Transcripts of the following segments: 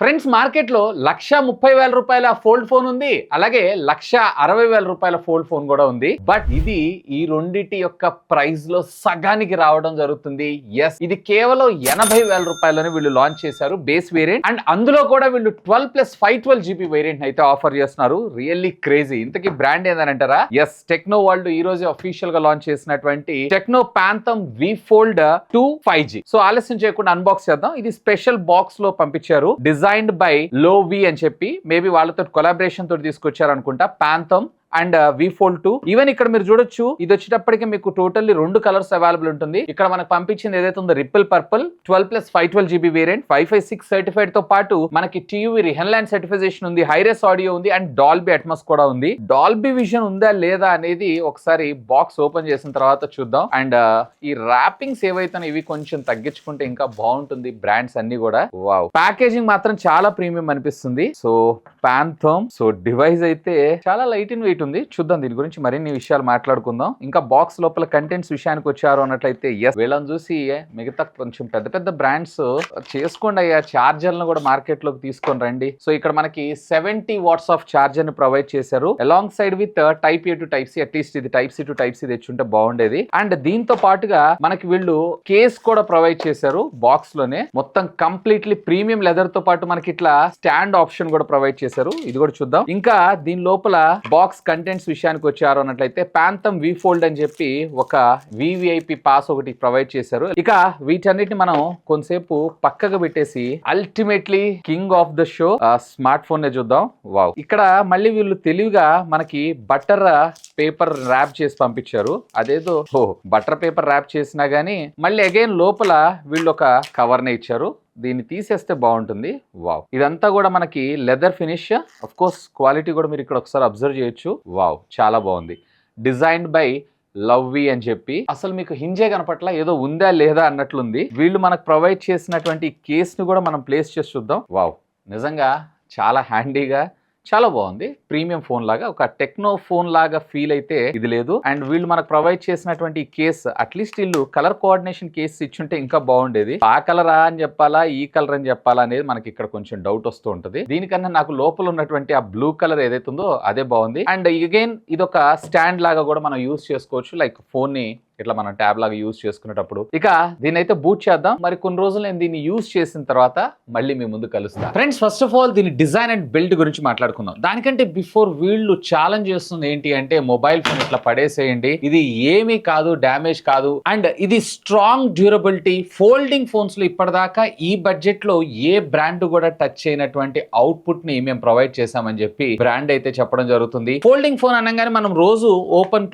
Friends, market లో 1,30,000 రూపాయల fold phone ఉంది, అలాగే 1,60,000 రూపాయల ఫోల్డ్ ఫోన్ కూడా ఉంది. బట్ ఇది ఈ రెండిటి యొక్క ప్రైస్ లో సగానికి రావడం జరుగుతుంది. ఎస్, ఇది కేవలం 80,000 రూపాయలని వీళ్ళు లాంచ్ చేశారు బేస్ వేరియంట్. అండ్ అందులో కూడా వీళ్ళు 12+512 GB వేరియంట్ అయితే ఆఫర్ చేస్తున్నారు. Really crazy. ఇంతకీ బ్రాండ్ ఏంటంటారా? ఎస్, టెక్నో వరల్డ్ ఈ రోజు అఫీషియల్ గా లాంచ్ చేసినటువంటి టెక్నో పాంథమ్ వి ఫోల్డ్ 2 5G. సో ఆలస్యం చేయకుండా అన్బాక్స్ చేద్దాం. ఇది స్పెషల్ బాక్స్ లో పంపించారు. డిజైన్డ్ బై లోవి అని చెప్పి, మేబీ వాళ్ళతో కొలాబరేషన్ తోటి తీసుకొచ్చారు అనుకుంటా. పాంథమ్ అండ్ వి ఫోల్డ్ 2. ఈవెన్ ఇక్కడ మీరు చూడొచ్చు, ఇది వచ్చేటప్పటికి మీకు టోటల్లీ 2 కలర్స్ అవైలబుల్ ఉంటుంది. ఇక్కడ మనకు పంపించింది ఏదైతే ఉందో ripple purple 12+512 GB variant, 556 certified తో పాటు మనకి TUV రిహన్లాండ్ సర్టిఫికేషన్ ఉంది, హైరెస్ ఆడియో ఉంది, అండ్ డాల్బీ అట్మాస్ కూడా ఉంది. డాల్బీ విజన్ ఉందా లేదా అనేది ఒకసారి బాక్స్ ఓపెన్ చేసిన తర్వాత చూద్దాం. అండ్ ఈ ర్యాపింగ్స్ ఏవైతే ఇవి కొంచెం తగ్గించుకుంటే ఇంకా బాగుంటుంది. బ్రాండ్స్ అన్ని కూడా వావ్. ప్యాకేజింగ్ మాత్రం చాలా ప్రీమియం అనిపిస్తుంది. సో పాంథమ్, సో డివైస్ అయితే చాలా లైట్ ఇన్ వెయిట్ ఉంది. చూద్దాం, దీని గురించి మరిన్ని విషయాలు మాట్లాడుకుందాం. ఇంకా బాక్స్ లోపల కంటెంట్స్ విషయానికి వచ్చారు అన్నట్లయితే ఎస్, వీళ్ళని చూసి మిగతా కొంచెం పెద్ద పెద్ద బ్రాండ్స్ చేసుకోండి అయ్యా, చార్జర్లను కూడా మార్కెట్ లోకి తీసుకొని రండి. సో ఇక్కడ మనకి 70 వాట్స్ ఆఫ్ చార్జర్ ని ప్రొవైడ్ చేశారు along side with type A to type C. At least ఇది type C to type C తెచ్చుంటే బాగుండేది. అండ్ దీంతో పాటుగా మనకి వీళ్ళు కేస్ కూడా ప్రొవైడ్ చేశారు బాక్స్ లోనే. మొత్తం కంప్లీట్లీ ప్రీమియం లెదర్ తో పాటు మనకి ఇట్లా స్టాండ్ ఆప్షన్ కూడా ప్రొవైడ్ చేశారు. ఇది కూడా చూద్దాం. ఇంకా దీని లోపల బాక్స్ కంటెంట్స్ విషయానికి వచ్చారు అన్నట్లయితే పాంథమ్ వి ఫోల్డ్ అని చెప్పి ఒక VVIP పాస్ ఒకటి ప్రొవైడ్ చేశారు. ఇక వీటన్నిటిని మనం కొంతసేపు పక్కగా పెట్టేసి ultimately king of the show smart phone నే చూద్దాం. వావ్, ఇక్కడ మళ్ళీ వీళ్ళు తెలివిగా మనకి బటర్ పేపర్ ర్యాప్ చేసి పంపించారు. అదేదో బటర్ పేపర్ ర్యాప్ చేసినా గానీ మళ్ళీ అగైన్ లోపల వీళ్ళు ఒక కవర్ నే ఇచ్చారు. దీన్ని తీసేస్తే బాగుంటుంది. వావ్, ఇదంతా కూడా మనకి leather finish. Of course quality కూడా మీరు ఇక్కడ ఒకసారి అబ్జర్వ్ చేయొచ్చు. వావ్, చాలా బాగుంది. డిజైన్డ్ బై లవ్వి అని చెప్పి. అసలు మీకు హింజే కనపట్ల, ఏదో ఉందా లేదా అన్నట్లుంది. వీళ్ళు మనకు ప్రొవైడ్ చేసినటువంటి కేస్ ని కూడా మనం ప్లేస్ చేసి చూద్దాం. వావ్, నిజంగా చాలా హ్యాండీగా చాలా బాగుంది. ప్రీమియం ఫోన్ లాగా, ఒక టెక్నో ఫోన్ లాగా ఫీల్ అయితే ఇది లేదు. అండ్ వీళ్ళు మనకు ప్రొవైడ్ చేసినటువంటి కేస్, అట్లీస్ట్ వీళ్ళు కలర్ కోఆర్డినేషన్ కేస్ ఇచ్చుంటే ఇంకా బాగుండేది. ఆ కలరా అని చెప్పాలా, ఈ కలర్ అని చెప్పాలా అనేది మనకి ఇక్కడ కొంచెం డౌట్ వస్తూ ఉంటుంది. దీనికన్నా నాకు లోపల ఉన్నటువంటి ఆ బ్లూ కలర్ ఏదైతే ఉందో అదే బాగుంది. అండ్ అగైన్ ఇది ఒక స్టాండ్ లాగా కూడా మనం యూస్ చేసుకోవచ్చు, లైక్ ఫోన్ ని ఇట్లా మనం ట్యాబ్ లాగా యూజ్ చేసుకునేటప్పుడు. ఇక దీని అయితే బూట్ చేద్దాం. మరి కొన్ని రోజులు నేను దీన్ని యూజ్ చేసిన తర్వాత మళ్ళీ మీ ముందు కలుస్తా. ఫ్రెండ్స్, ఫస్ట్ ఆఫ్ ఆల్ దీని డిజైన్ అండ్ బిల్డ్ గురించి మాట్లాడుకుందాం. దానికంటే బిఫోర్ వీళ్ళు ఛాలెంజ్ చేస్తుంది ఏంటి అంటే, మొబైల్ ఫోన్ ఇట్లా పడేసేయండి, ఇది ఏమీ కాదు, డ్యామేజ్ కాదు, అండ్ ఇది స్ట్రాంగ్ డ్యూరబిలిటీ. ఫోల్డింగ్ ఫోన్స్ లో ఇప్పటిదాకా ఈ బడ్జెట్ లో ఏ బ్రాండ్ కూడా టచ్ చేయనటువంటి అవుట్పుట్ ని మేము ప్రొవైడ్ చేశామని చెప్పి బ్రాండ్ అయితే చెప్పడం జరుగుతుంది. ఫోల్డింగ్ ఫోన్ అనగానే మనం రోజు ఓపెన్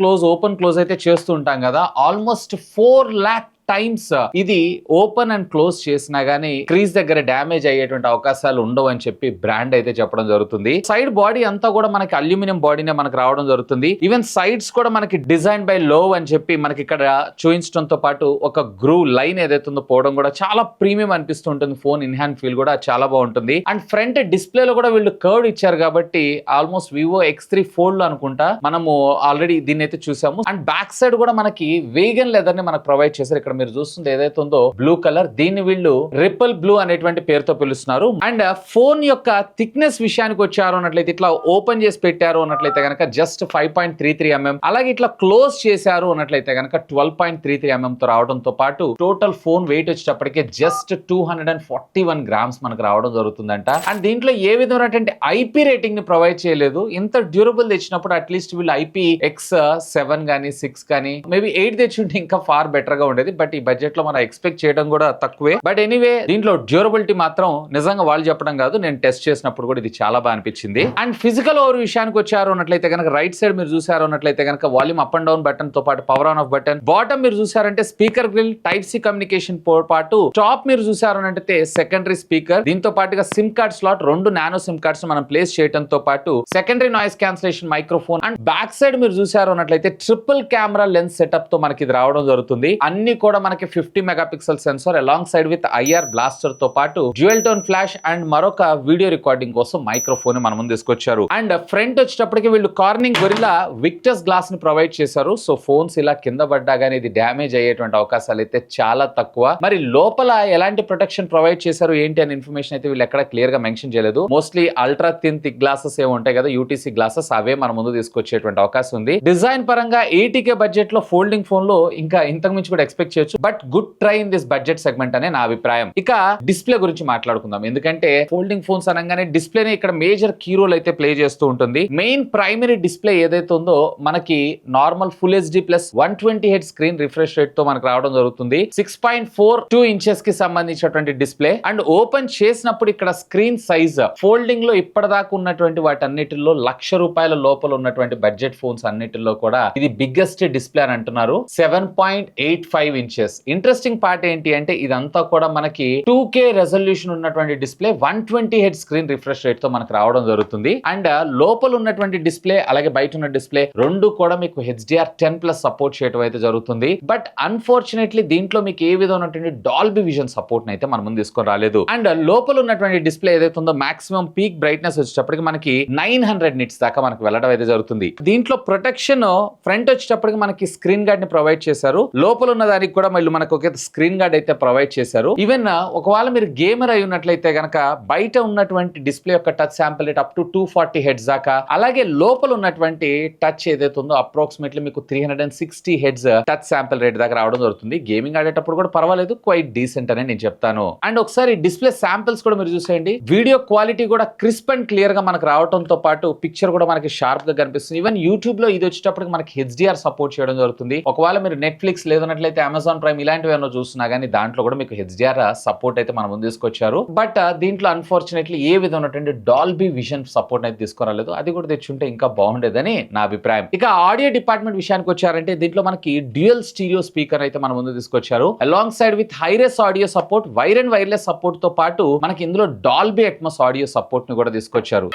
క్లోజ్ అయితే చేస్తూ ఉంటాం కదా. ఆల్మోస్ట్ 4 lakh టైమ్స్ ఇది ఓపెన్ అండ్ క్లోజ్ చేసినా గానీ క్రీజ్ దగ్గర డ్యామేజ్ అయ్యేటువంటి అవకాశాలు ఉండవు అని చెప్పి బ్రాండ్ అయితే చెప్పడం జరుగుతుంది. సైడ్ బాడీ అంతా కూడా మనకి అల్యూమినియం బాడీనే మనకు రావడం జరుగుతుంది. ఈవెన్ సైడ్స్ కూడా మనకి డిజైన్ బై లో అని చెప్పి మనకి ఇక్కడ చూపించడంతో పాటు ఒక గ్రూవ్ లైన్ ఏదైతే ఉందో పోవడం కూడా చాలా ప్రీమియం అనిపిస్తుంటుంది. ఫోన్ ఇన్ హ్యాండ్ ఫీల్ కూడా చాలా బాగుంటుంది. అండ్ ఫ్రంట్ డిస్ప్లే లో కూడా వీళ్ళు కర్వ్ ఇచ్చారు కాబట్టి ఆల్మోస్ట్ వివో X3 ఫోల్డ్ లో అనుకుంటా మనము ఆల్రెడీ దీన్ని అయితే చూసాము. అండ్ బ్యాక్ సైడ్ కూడా మనకి వేగన్ లెదర్ ని మనకు ప్రొవైడ్ చేశారు. ఇక్కడ మీరు చూస్తుంది ఏదైతే ఉందో బ్లూ కలర్, దీన్ని వీళ్ళు రిపల్ బ్లూ అనేటువంటి పేరుతో పిలుస్తున్నారు. అండ్ ఫోన్ యొక్క థిక్నెస్ విషయానికి వచ్చారు అన్నట్లయితే, ఇట్లా ఓపెన్ చేసి పెట్టారు అన్నట్లయితే కనుక జస్ట్ 5.33 mm, అలాగే ఇట్లా క్లోజ్ చేశారు అన్నట్లయితే కనుక 12.33 mm తో రావడంతో పాటు టోటల్ ఫోన్ వెయిట్ వచ్చేటప్పటికే జస్ట్ 241 grams మనకు రావడం జరుగుతుందంట. అండ్ దీంట్లో ఏ విధమైనటువంటి IP రేటింగ్ ని ప్రొవైడ్ చేయలేదు. ఇంత డ్యూరబుల్ తెచ్చినప్పుడు అట్లీస్ట్ వీళ్ళు IPX7 గానీ 6 కానీ మేబీ 8 తెచ్చుంటే ఇంకా ఫార్ బెటర్ గా ఉండేది. బట్ ఈ బడ్జెట్ లో మనం ఎక్స్పెక్ట్ చేయడం కూడా తక్కువే. బట్ ఎనీవే, దీంట్లో డ్యూరబిలిటీ మాత్రం నిజంగా వాళ్ళు చెప్పడం కాదు, నేను టెస్ట్ చేసినప్పుడు కూడా ఇది చాలా బాగా అనిపించింది. అండ్ ఫిజికల్ ఓవర్ విషయానికి వచ్చారు అన్నట్లయితే కనుక రైట్ సైడ్ మీరు చూసారు అన్నట్లయితే కనుక volume up and down button తో పాటు power on off button, bottom మీరు చూసారంటే speaker grill, type C communication పాటు టాప్ మీరు చూసారు అంటే సెకండరీ స్పీకర్, దీంతో పాటుగా SIM card slot, 2 nano SIM cards మనం ప్లేస్ చేయడంతో పాటు secondary noise cancellation microphone. And back side మీరు చూసారు అన్నట్లయితే ట్రిపుల్ కెమెరా లెన్స్ సెటప్ తో మనకి ఇది రావడం జరుగుతుంది. అన్ని కూడా కూడా మనకి 50 megapixel sensor along side with IR blaster తో పాటు డ్యూయల్ టోన్ ఫ్లాష్ అండ్ మరొక వీడియో రికార్డింగ్ కోసం మైక్రోఫోన్ మన ముందు తీసుకొచ్చారు. అండ్ ఫ్రంట్ వచ్చేటప్పటికి వీళ్ళు కార్నింగ్ గొరిల్లా విక్టర్స్ గ్లాస్ ని ప్రొవైడ్ చేశారు. సో ఫోన్స్ ఇలా కింద పడ్డా గానీ ఇది డ్యామేజ్ అయ్యేటువంటి అవకాశాలు అయితే చాలా తక్కువ. మరి లోపల ఎలాంటి ప్రొటెక్షన్ ప్రొవైడ్ చేశారు ఏంటి అనే ఇన్ఫర్మేషన్ అయితే వీళ్ళు ఎక్కడ క్లియర్ గా మెన్షన్ చేయలేదు. Mostly ultra thin thick glasses ఏ ఉంటాయి కదా, యూటీసీ గ్లాసెస్, అవే మన ముందు తీసుకొచ్చేటువంటి అవకాశం ఉంది. డిజైన్ పరంగా 80K బడ్జెట్ లో ఫోల్డింగ్ ఫోన్ లో ఇంకా ఇంతకు మించి కూడా ఎక్స్పెక్ట్ చేయొచ్చు. But good try in this budget segment అనే నా అభిప్రాయం. ఇక డిస్ప్లే గురించి మాట్లాడుకుందాం. ఎందుకంటే ఫోల్డింగ్ ఫోన్స్ అనగానే డిస్ప్లేనే ఇక్కడ మేజర్ కీ రోల్ అయితే ప్లే చేస్తూ ఉంటుంది. మెయిన్ ప్రైమరీ డిస్ప్లే ఏదైతే ఉందో మనకి normal full HD plus 120Hz screen refresh rate తో మనకు రావడం జరుగుతుంది. 6.42 ఇంచెస్ కి సంబంధించినటువంటి డిస్ప్లే. అండ్ ఓపెన్ చేసినప్పుడు ఇక్కడ స్క్రీన్ సైజ్ ఫోల్డింగ్ లో ఇప్పటిదాకా ఉన్నటువంటి వాటన్నిటిలో ₹1,00,000 లోపల ఉన్నటువంటి బడ్జెట్ ఫోన్స్ అన్నిటిలో కూడా ఇది బిగ్గెస్ట్ డిస్ప్లే అని అంటున్నారు. 7.85 ఇంచెస్. ఇంట్రెస్టింగ్ పార్ట్ ఏంటి అంటే ఇదంతా కూడా మనకి 2K రెజల్యూషన్ ఉన్నటువంటి display 120Hz screen refresh rate తో మనకు రావడం జరుగుతుంది. అండ్ లోపల ఉన్నటువంటి డిస్ప్లే అలాగే బయట ఉన్న డిస్ప్లే రెండు కూడా మీకు HDR10+ సపోర్ట్ చేయడం అయితే జరుగుతుంది. బట్ అన్ఫార్చునేట్లీ దీంట్లో మీకు ఏ విధమైనటువంటి డాల్బీ విజన్ సపోర్ట్ అయితే మన ముందు తీసుకొని రాలేదు. అండ్ లోపల ఉన్నటువంటి డిస్ప్లే ఏదైతే ఉందో మాక్సిమం పీక్ బ్రైట్నెస్ వచ్చేటప్పటికి మనకి 900 నిట్స్ దాకా మనకు వెళ్ళడం అయితే జరుగుతుంది. దీంట్లో ప్రొటెక్షన్ ఫ్రంట్ వచ్చేటప్పటికి మనకి స్క్రీన్ గార్డ్ ని ప్రొవైడ్ చేశారు. లోపల ఉన్న దానికి కూడా మళ్ళీ మనకు ఒక స్క్రీన్ గార్డ్ అయితే ప్రొవైడ్ చేశారు. ఈవెన్ ఒకవేళ మీరు గేమర్ అయి ఉన్నట్లయితే గనక బయట ఉన్నటువంటి డిస్ప్లే యొక్క touch sample rate up to 240 Hz దాకా, అలాగే లోపల ఉన్నటువంటి టచ్ ఏదైతే ఉందో అప్రాక్సిమేట్లీ మీకు 360 Hz టచ్ శాంపుల్ రేట్ దాకా రావడం జరుగుతుంది. గేమింగ్ ఆడేటప్పుడు కూడా పర్వాలేదు, క్వైట్ డీసెంట్ అని నేను చెప్తాను. అండ్ ఒకసారి డిస్ప్లే శాంపిల్స్ కూడా మీరు చూసేయండి. వీడియో క్వాలిటీ కూడా క్రిస్ప్ అండ్ క్లియర్ గా మనకు రావడంతో పాటు పిక్చర్ కూడా మనకి షార్ప్ గా కనిపిస్తుంది. ఈవెన్ యూట్యూబ్ లో ఇది వచ్చేటప్పటికి మనకి HDR సపోర్ట్ చేయడం జరుగుతుంది. ఒకవేళ మీరు నెట్ఫ్లిక్స్ లేదన్నట్లయితే అమెజాన్ ప్రైమ్ ఇలాంటివి ఏమైనా చూస్తున్నా కానీ దాంట్లో కూడా మీకు HDR సపోర్ట్ అయితే మనం ముందు తీసుకొచ్చారు. బట్ దీంట్లో అన్ఫార్చునేట్లీ ఏ విధమైనటువంటి డాల్బీ విజన్ సపోర్ట్ అయితే తీసుకురాలేదు. అది కూడా తెచ్చుంటే ఇంకా బాగుండేదని నా అభిప్రాయం. ఇక ఆడియో డిపార్ట్మెంట్ విషయానికి వచ్చారంటే దీంట్లో మనకి డ్యూయల్ స్టీరియో స్పీకర్ అయితే మన ముందు తీసుకొచ్చారు. Along side with hi-res audio support, wire and wireless support తో పాటు మనకి ఇందులో డాల్బీ అట్మాస్ ఆడియో సపోర్ట్ ని కూడా తీసుకొచ్చారు.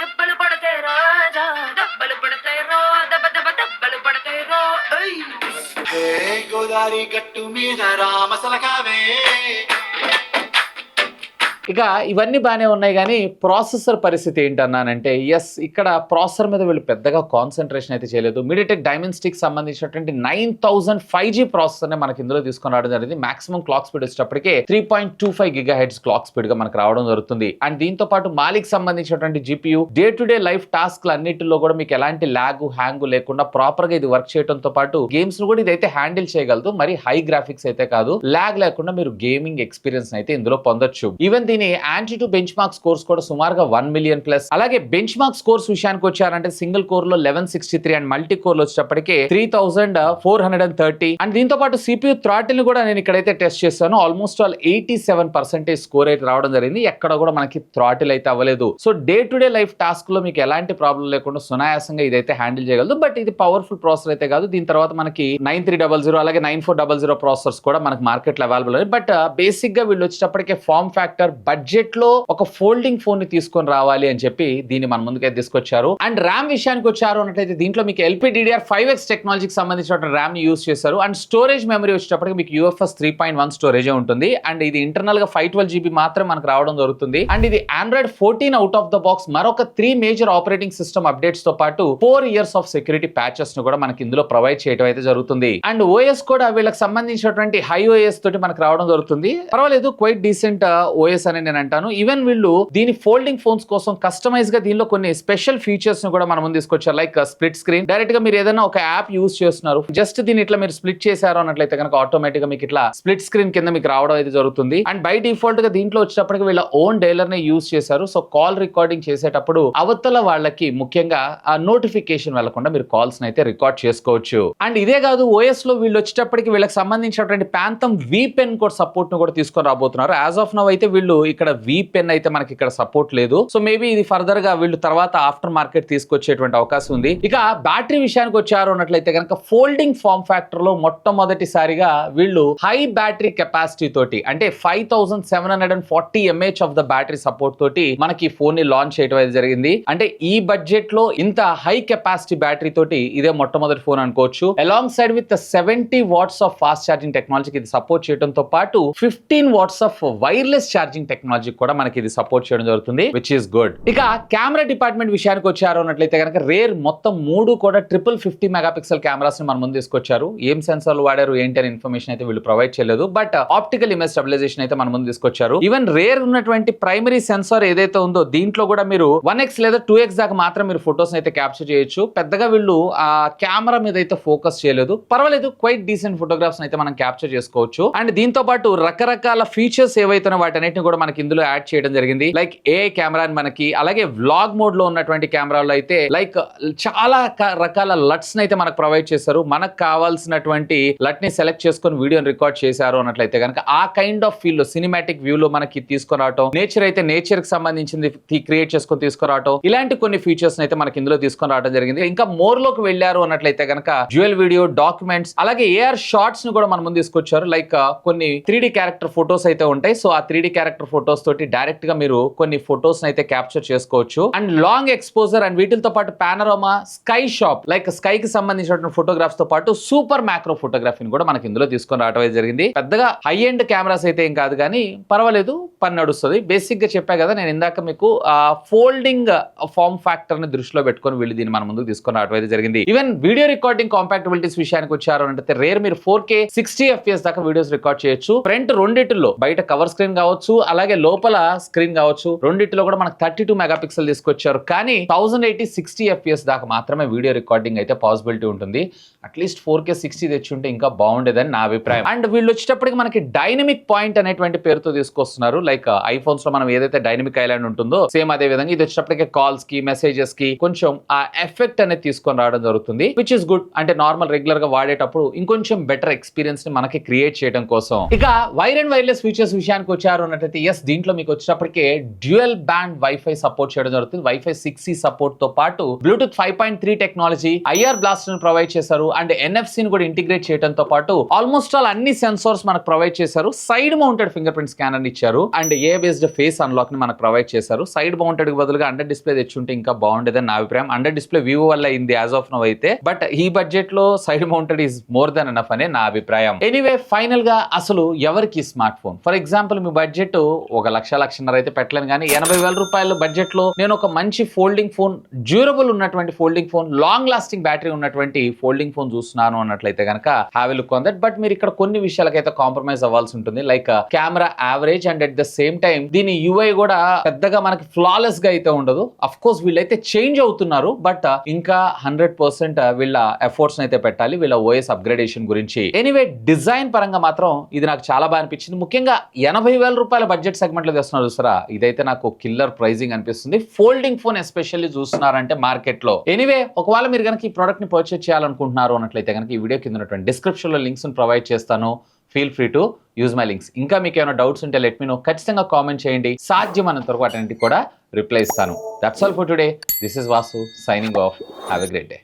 గోదావరి గట్టు మీద రామసలకావే. ఇక ఇవన్నీ బాగానే ఉన్నాయి కానీ ప్రాసెసర్ పరిస్థితి ఏంటన్నానంటే ఎస్, ఇక్కడ ప్రాసెసర్ మీద వీళ్ళు పెద్దగా కాన్సన్ట్రేషన్ అయితే చేయలేదు. మీడియాటెక్ డైమెన్సిటీకి సంబంధించినటువంటి 9000 5G ప్రాసెసర్ నే మనకి ఇందులో తీసుకొని రావడం జరిగింది. మాక్సిమం క్లాక్ స్పీడ్ వచ్చేటప్పటికే 3.25 GHz క్లాక్ స్పీడ్ గా మనకు రావడం జరుగుతుంది. అండ్ దీంతో పాటు మాలిక్ సంబంధించినటువంటి GPU day to day life టాస్క్లు అన్నిటిలో కూడా మీకు ఎలాంటి ల్యాగ్ హ్యాంగ్ లేకుండా ప్రాపర్ గా ఇది వర్క్ చేయడంతో పాటు గేమ్స్ ను కూడా ఇదైతే హ్యాండిల్ చేయగలదు. మరి హై గ్రాఫిక్స్ అయితే కాదు, ల్యాగ్ లేకుండా మీరు గేమింగ్ ఎక్స్పీరియన్స్ అయితే ఇందులో పొందొచ్చు. Even anti to bench mark scores కూడా సుమారుగా 1 మిలియన్ ప్లస్. అలాగే బెంచ్ మార్క్ స్కోర్స్ విషయానికి వచ్చారంటే సింగిల్ కోర్ లో 1163 అండ్ మల్టీ కోర్ లో వచ్చేటప్పటికే 3430. అండ్ దీంతో పాటు CPU థ్రాటిల్ ని కూడా నేను ఇక్కడైతే టెస్ట్ చేశాను. ఆల్మోస్ట్ ఆల్ 87% స్కోర్ అయితే రావడం జరిగింది. ఎక్కడ కూడా మనకి థ్రాటిల్ అయితే అవ్వలేదు. So day to day life task లో మీకు ఎలాంటి ప్రాబ్లం లేకుండా సునాయాసంగా ఇదైతే హ్యాండిల్ చేయగలదు. బట్ ఇది పవర్ఫుల్ ప్రాసెసర్ అయితే కాదు. దీని తర్వాత మనకి 9300 అలాగే 9400 ప్రాసెసర్స్ కూడా మనకి మార్కెట్ లో అవైలబుల్. బట్ బేసిక్ గా వీళ్ళు వచ్చేటప్పటికే ఫార్మ్ ఫ్యాక్టర్ బడ్జెట్ లో ఒక ఫోల్డింగ్ ఫోన్ ని తీసుకొని రావాలి అని చెప్పి దీన్ని మన ముందుకే తీసుకొచ్చారు. అండ్ ర్యామ్ విషయానికి వచ్చారు అన్నట్లయితే దీంట్లో మీకు LPDDR5X టెక్నాలజీకి సంబంధించిన ర్యామ్ ని యూస్ చేశారు. అండ్ స్టోరేజ్ మెమరీ వచ్చేటప్పటికి మీకు UFS 3.1 స్టోరేజ్ ఉంటుంది. అండ్ ఇది ఇంటర్నల్ గా 512GB మాత్రమే మనకు రావడం జరుగుతుంది. అండ్ ఇది Android 14 out of the box మరొక 3 మేజర్ ఆపరేటింగ్ సిస్టమ్ అప్డేట్స్ తో పాటు 4 years ఆఫ్ సెక్యూరిటీ ప్యాచెస్ ను కూడా మనకి ఇందులో ప్రొవైడ్ చేయడం అయితే జరుగుతుంది. అండ్ OS కూడా వీళ్ళకి సంబంధించినటువంటి హై OS తోటి మనకు రావడం జరుగుతుంది. పర్వాలేదు, క్వైట్ డీసెంట్ OS అని నేను అంటాను. ఈవెన్ వీళ్ళు దీని ఫోల్డింగ్ ఫోన్స్ కోసం కస్టమైజ్ గా దీనిలో కొన్ని స్పెషల్ ఫీచర్స్ ను కూడా మనం ముందు తీసుకొచ్చారు. Like split screen. డైరెక్ట్ గా మీరు ఏదైనా ఒక యాప్ యూస్ చేస్తున్నారు, జస్ట్ దీని ఇట్లా మీరు స్ప్లిట్ చేశారు అన్నట్లయితే కనుక ఆటోమేటిక్ గా మీకు ఇట్లా స్ప్లిట్ స్క్రీన్ కింద మీకు రావడం అయితే జరుగుతుంది. అండ్ బై డిఫాల్ట్ గా దీంట్లో వచ్చేటప్పటికి వీళ్ళ ఓన్ డైలర్ ని యూస్ చేశారు. సో కాల్ రికార్డింగ్ చేసేటప్పుడు అవతల వాళ్ళకి ముఖ్యంగా ఆ నోటిఫికేషన్ వెళ్లకుండా మీరు కాల్స్ అయితే రికార్డ్ చేసుకోవచ్చు. అండ్ ఇదే కాదు, ఓఎస్ లో వీళ్ళు వచ్చేటప్పటికి వీళ్ళకి సంబంధించినటువంటి Phantom V Pen code support ను కూడా తీసుకొని రాబోతున్నారు. యాజ్ ఆఫ్ నౌ అయితే వీళ్ళు ఇక్కడ వి పెన్ అయితే మనకి ఇక్కడ సపోర్ట్ లేదు. సో మేబీ ఇది ఫర్దర్ గా వీళ్ళు తర్వాత ఆఫ్టర్ మార్కెట్ తీసుకొచ్చేటువంటి అవకాశం ఉంది. ఇక బ్యాటరీ విషయానికి వచ్చారు అన్నట్లయితే కనుక ఫోల్డింగ్ ఫార్మ్ ఫ్యాక్టర్ లో మొట్టమొదటిసారిగా వీళ్ళు హై బ్యాటరీ కెపాసిటీ తోటి అంటే 5740 mAh of the battery support తోటి మనకి ఫోన్ ని లాంచ్ చేయడం అయితే జరిగింది. అంటే ఈ బడ్జెట్ లో ఇంత హై కెపాసిటీ బ్యాటరీ తోటి ఇదే మొట్టమొదటి ఫోన్ అనుకోవచ్చు. Along side with 70 watts of fast charging టెక్నాలజీకి ఇది సపోర్ట్ చేయడంతో పాటు 15 watts of wireless charging technology కూడా మనకి ఇది సపోర్ట్ చేయడం జరుగుతుంది, విచ్ ఈస్ గుడ్. ఇక కెమెరా డిపార్ట్మెంట్ విషయానికి వచ్చారు అన్నట్లయితే కనుక రేర్ మొత్తం 3 కూడా 50 మెగాపిక్సెల్ కెమెరాస్ ని మన ముందు తీసుకొచ్చారు. ఏం సెన్సార్లు వాడారు ఏంటి అనే ఇన్ఫర్మేషన్ అయితే వీళ్ళు ప్రొవైడ్ చేయలేదు, బట్ ఆప్టికల్ ఇమేజ్ స్టెబిలైజేషన్ అయితే మన ముందు తీసుకొచ్చారు. ఈవెన్ రేర్ ఉన్నటువంటి ప్రైమరీ సెన్సార్ ఏదైతే ఉందో దీంట్లో కూడా మీరు 1x లేదా 2x దాకా మాత్రం మీరు ఫొటోస్ అయితే క్యాప్చర్ చేయొచ్చు. పెద్దగా వీళ్ళు ఆ కెమెరా మీద అయితే ఫోకస్ చేయలేదు, పర్వాలేదు, క్వైట్ డీసెంట్ ఫోటోగ్రాఫ్స్ అయితే మనం క్యాప్చర్ చేసుకోవచ్చు. అండ్ దీంతో పాటు రకరకాల ఫీచర్స్ ఏవైతే వాటన్నిటిని కూడా మనకి ఇందులో యాడ్ చేయడం జరిగింది. లైక్ ఏఐ కెమెరా మనకి, అలాగే వ్లాగ్ మోడ్ లో ఉన్నటువంటి కెమెరాలో అయితే లైక్ చాలా రకాల లట్స్ అయితే మనకు ప్రొవైడ్ చేశారు. మనకు కావాల్సినటువంటి లట్ ని సెలెక్ట్ చేసుకొని వీడియోని రికార్డ్ చేశారు అన్నట్లయితే కనుక ఆ కైండ్ ఆఫ్ ఫీల్ లో సినిమాటిక్ వ్యూ లో మనకి తీసుకొని రావటం, నేచర్ అయితే నేచర్ కి సంబంధించింది క్రియేట్ చేసుకొని తీసుకురావటం, ఇలాంటి కొన్ని ఫీచర్స్ అయితే మనకి ఇందులో తీసుకొని రావడం జరిగింది. ఇంకా మోర్ లోకి వెళ్ళారు అన్నట్లయితే కనుక డ్యూయల్ వీడియో, డాక్యుమెంట్స్, అలాగే ఏఆర్ షార్ట్స్ ని కూడా మన ముందు తీసుకొచ్చారు. లైక్ కొన్ని 3D క్యారెక్టర్ ఫోటోస్ అయితే ఉంటాయి. సో ఆ 3D క్యారెక్టర్ ఫోటోస్ తోటి డైరెక్ట్ గా మీరు కొన్ని ఫోటోస్ అయితే క్యాప్చర్ చేసుకోవచ్చు. అండ్ లాంగ్ ఎక్స్పోజర్ అండ్ వీటితో పాటు పానోరామా, స్కై షాప్, లైక్ స్కై కి సంబంధించిన ఫోటోగ్రాఫ్స్ తో పాటు సూపర్ మ్యాక్రో ఫోటోగ్రఫీని కూడా మనకి ఇందులో తీసుకొని రావడం జరిగింది. పెద్దగా హై ఎండ్ కెమెరాస్ అయితే ఏం కాదు, కానీ పర్వాలేదు, పని నడుస్తుంది. బేసిక్ గా చెప్పా కదా నేను ఇందాక మీకు ఫోల్డింగ్ ఫార్మ్ ఫ్యాక్టర్ ని దృష్టిలో పెట్టుకొని వీళ్ళు దీన్ని మన ముందుకు తీసుకొని రావడం అయితే జరిగింది. ఈవెన్ వీడియో రికార్డింగ్ కాంపాక్టబిలిటీస్ విషయానికి వచ్చారు అంటే రేర్ మీరు 4K 60 FPS దాకా వీడియోస్ రికార్డ్ చేయొచ్చు. ఫ్రంట్ రెండిట్లో బయట కవర్ స్క్రీన్ కావచ్చు, అలాగే లోపల స్క్రీన్ కావచ్చు, రెండిట్లో కూడా మనకు 32 మెగాపిక్సెల్ తీసుకొచ్చారు. కానీ 1080 60 FPS దాకా మాత్రమే వీడియో రికార్డింగ్ అయితే పాసిబిలిటీ ఉంటుంది. అట్లీస్ట్ 4K 60 తెచ్చి ఉంటే ఇంకా బాగుండేదని నా అభిప్రాయం. అండ్ వీళ్ళు వచ్చేటప్పటికి మనకి డైనమిక్ పాయింట్ అనేటువంటి పేరుతో తీసుకొస్తున్నారు. లైక్ ఐఫోన్స్ లో మనం ఏదైతే డైనమిక్ ఐలాండ్ ఉంటుందో సేమ్ అదే విధంగా ఇది వచ్చేటప్పటికి కాల్స్ కి, మెసేజెస్ కి కొంచెం ఆ ఎఫెక్ట్ అనేది తీసుకొని రావడం జరుగుతుంది, విచ్ ఇస్ గుడ్. అంటే నార్మల్ రెగ్యులర్ గా వాడేటప్పుడు ఇంకొంచెం బెటర్ ఎక్స్పీరియన్స్ ని మనకి క్రియేట్ చేయడం కోసం. ఇక వైర్ అండ్ వైర్లెస్ ఫీచర్స్ విషయానికి వచ్చారు అన్నట్లయితే ఎస్, దీంట్లో మీకు వచ్చేటప్పటికే డ్యూయల్ బ్యాండ్ వైఫై సపోర్ట్ చేయడం జరుగుతుంది. వైఫై 6E సపోర్ట్ తో పాటు బ్లూటూత్ 5.3 టెక్నాలజీ, ఐఆర్ బ్లాస్టర్ ని ప్రొవైడ్ చేశారు. అండ్ NFC ని కూడా ఇంటిగ్రేట్ చేయడంతో పాటు ఆల్మోస్ట్ ఆల్ అన్ని సెన్సార్స్ మనకు ప్రొవైడ్ చేశారు. Side mounted fingerprint scanner ఇచ్చారు. And A based face unlock ని మనకు ప్రొవైడ్ చేశారు. సైడ్ మౌంటెడ్ కి బదులుగా అండర్ డిస్ప్లే తెచ్చుంటే ఇంకా బాగుండేదని నా అభిప్రాయం. అండర్ డిస్ప్లే వివో వల్ల అయింది యాజ్ ఆఫ్ నౌ అయితే, బట్ ఈ బడ్జెట్ లో side mounted is more than enough అనే నా అభిప్రాయం. ఎనీవే ఫైనల్ గా అసలు ఎవరికి smart phone, for example me budget 1,00,00,000 అయితే పెట్టలేను, కానీ 80,000 రూపాయల బడ్జెట్ లో నేను ఒక మంచి ఫోల్డింగ్ ఫోన్, డ్యూరబుల్ ఉన్నటువంటి folding phone, long lasting battery ఉన్నటువంటి ఫోల్డింగ్ ఫోన్ చూస్తున్నాను అన్నట్లయితే కనుక have a look on that. But మీరు ఇక్కడ కొన్ని విషయాలకైతే కాంప్రమైజ్ అవ్వాల్సి ఉంటుంది. Like camera average and at the same time దీని UI కూడా పెద్దగా మనకి ఫ్లాలెస్ గా అయితే ఉండదు. అఫ్ కోర్స్ వీళ్ళైతే చేంజ్ అవుతున్నారు, బట్ ఇంకా 100% వీళ్ళ ఎఫర్ట్స్ అయితే పెట్టాలి వీళ్ళ OS అప్గ్రేడేషన్ గురించి. ఎనీవే డిజైన్ పరంగా మాత్రం ఇది నాకు చాలా బాగా అనిపించింది. ముఖ్యంగా 80,000 రూపాయల బడ్జెట్ సెగ్మెంట్ లో తెస్తున్నారు చూసారా, ఇదైతే నాకు కిల్లర్ ప్రైజింగ్ అనిపిస్తుంది. ఫోల్డింగ్ ఫోన్ ఎస్పెషల్లీ చూస్తున్నారంటే మార్కెట్ లో. ఎనీవే ఒకవేళ మీరు కనుక ఈ ప్రోడక్ట్ ని పర్చేస్ చేయాలనుకుంటున్నారు అన్నట్లయితే కనుక ఈ వీడియో కింద ఉన్నటువంటి డిస్క్రిప్షన్ లో లింక్స్ ప్రొవైడ్ చేస్తాను. Feel free to use my links. ఇంకా మీకు ఏమైనా డౌట్స్ ఉంటే లెట్ మీ నో, ఖచ్చితంగా కామెంట్ చేయండి. సాధ్యమైనంత వరకు అటన్నిటికి కూడా రిప్లై ఇస్తాను. That's all for today. This is Vasu signing off. Have a great day.